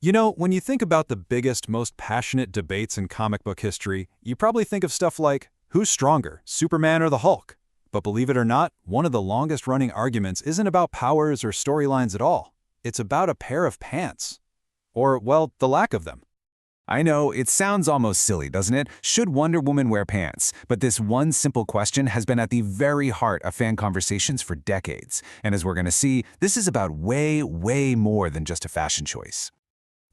You know, when you think about the biggest, most passionate debates in comic book history, you probably think of stuff like, who's stronger, Superman or the Hulk? But believe it or not, one of the longest-running arguments isn't about powers or storylines at all. It's about a pair of pants. Or, well, the lack of them. I know, it sounds almost silly, doesn't it? Should Wonder Woman wear pants? But this one simple question has been at the very heart of fan conversations for decades. And as we're going to see, this is about way more than just a fashion choice.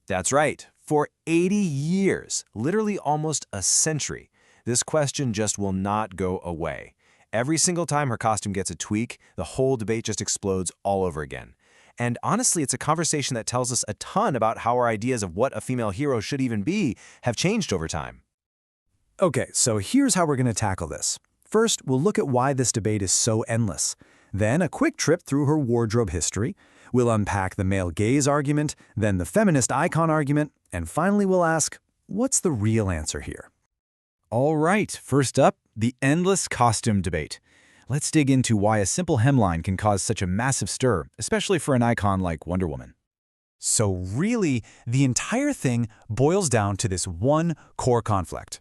That's right. For 80 years, literally almost a century, this question just will not go away. Every single time her costume gets a tweak, the whole debate just explodes all over again. And honestly, it's a conversation that tells us a ton about how our ideas of what a female hero should even be have changed over time. Okay, so here's how we're going to tackle this. First, we'll look at why this debate is so endless. Then, a quick trip through her wardrobe history. We'll unpack the male gaze argument, then the feminist icon argument, and finally we'll ask, what's the real answer here? All right, first up, the endless costume debate. Let's dig into why a simple hemline can cause such a massive stir, especially for an icon like Wonder Woman. So really, the entire thing boils down to this one core conflict.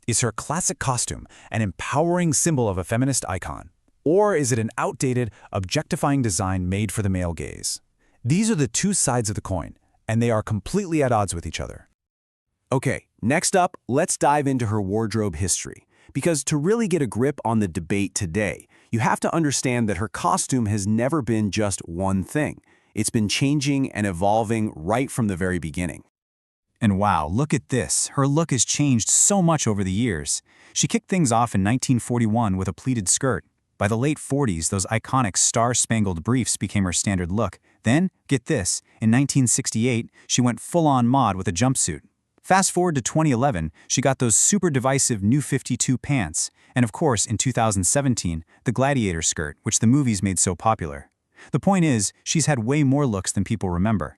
Is her classic costume an empowering symbol of a feminist icon? Or is it an outdated, objectifying design made for the male gaze? These are the two sides of the coin, and they are completely at odds with each other. Okay, next up, let's dive into her wardrobe history. Because to really get a grip on the debate today, you have to understand that her costume has never been just one thing. It's been changing and evolving right from the very beginning. And wow, look at this. Her look has changed so much over the years. She kicked things off in 1941 with a pleated skirt. By the late 40s, those iconic star-spangled briefs became her standard look. Then, get this, in 1968, she went full-on mod with a jumpsuit. Fast forward to 2011, she got those super divisive New 52 pants. And of course, in 2017, the gladiator skirt, which the movies made so popular. The point is, she's had way more looks than people remember.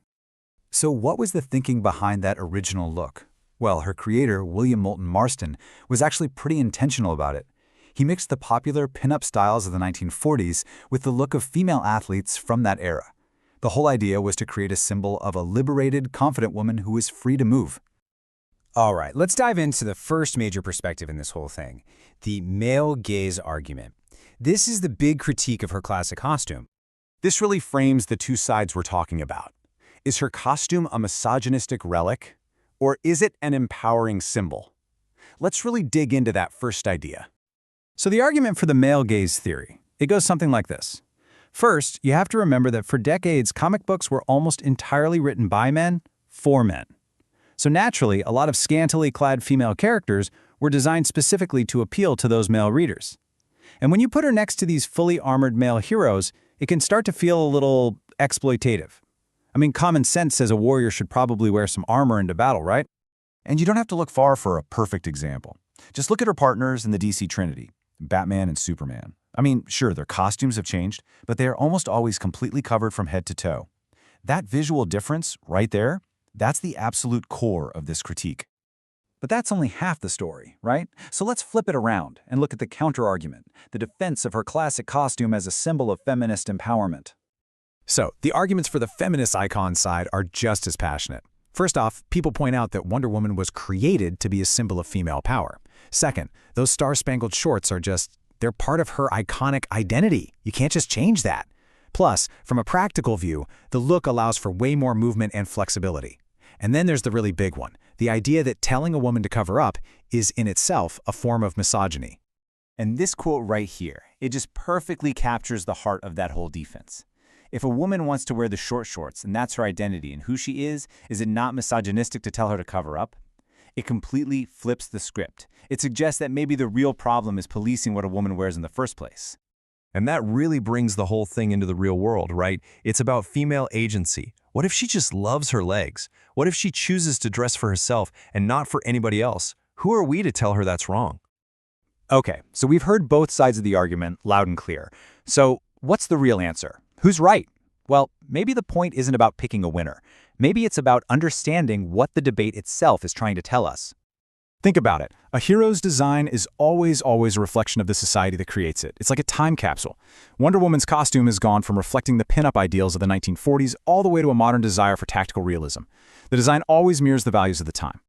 So what was the thinking behind that original look? Well, her creator, William Moulton Marston, was actually pretty intentional about it. He mixed the popular pin-up styles of the 1940s with the look of female athletes from that era. The whole idea was to create a symbol of a liberated, confident woman who is free to move. All right, let's dive into the first major perspective in this whole thing, the male gaze argument. This is the big critique of her classic costume. This really frames the two sides we're talking about. Is her costume a misogynistic relic, or is it an empowering symbol? Let's really dig into that first idea. So the argument for the male gaze theory, it goes something like this. First, you have to remember that for decades, comic books were almost entirely written by men, for men. So naturally, a lot of scantily clad female characters were designed specifically to appeal to those male readers. And when you put her next to these fully armored male heroes, it can start to feel a little exploitative. I mean, common sense says a warrior should probably wear some armor into battle, right? And you don't have to look far for a perfect example. Just look at her partners in the DC Trinity, Batman and Superman. I mean, sure, their costumes have changed, but they are almost always completely covered from head to toe. That visual difference, right there, that's the absolute core of this critique. But that's only half the story, right? So let's flip it around and look at the counter-argument, the defense of her classic costume as a symbol of feminist empowerment. So, the arguments for the feminist icon side are just as passionate. First off, people point out that Wonder Woman was created to be a symbol of female power. Second, those star-spangled shorts are they're part of her iconic identity. You can't just change that. Plus, from a practical view, the look allows for way more movement and flexibility. And then there's the really big one, the idea that telling a woman to cover up is in itself a form of misogyny. And this quote right here, it just perfectly captures the heart of that whole defense. If a woman wants to wear the short shorts and that's her identity and who she is it not misogynistic to tell her to cover up? It completely flips the script. It suggests that maybe the real problem is policing what a woman wears in the first place. And that really brings the whole thing into the real world, right? It's about female agency. What if she just loves her legs? What if she chooses to dress for herself and not for anybody else? Who are we to tell her that's wrong? Okay, so we've heard both sides of the argument loud and clear. So what's the real answer? Who's right? Well, maybe the point isn't about picking a winner. Maybe it's about understanding what the debate itself is trying to tell us. Think about it. A hero's design is always a reflection of the society that creates it. It's like a time capsule. Wonder Woman's costume has gone from reflecting the pinup ideals of the 1940s all the way to a modern desire for tactical realism. The design always mirrors the values of the time.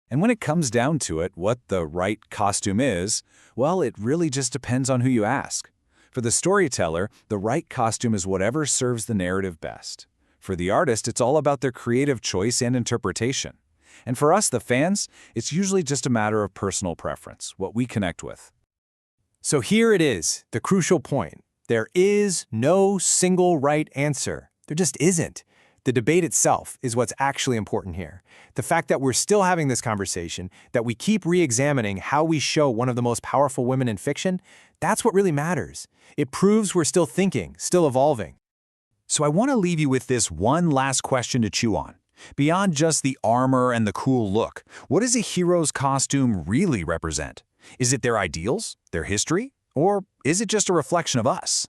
And when it comes down to it, what the right costume is, well, it really just depends on who you ask. For the storyteller, the right costume is whatever serves the narrative best. For the artist, it's all about their creative choice and interpretation. And for us, the fans, it's usually just a matter of personal preference, what we connect with. So here it is, the crucial point. There is no single right answer. There just isn't. The debate itself is what's actually important here. The fact that we're still having this conversation, that we keep re-examining how we show one of the most powerful women in fiction, that's what really matters. It proves we're still thinking, still evolving. So I want to leave you with this one last question to chew on. Beyond just the armor and the cool look, what does a hero's costume really represent? Is it their ideals, their history, or is it just a reflection of us?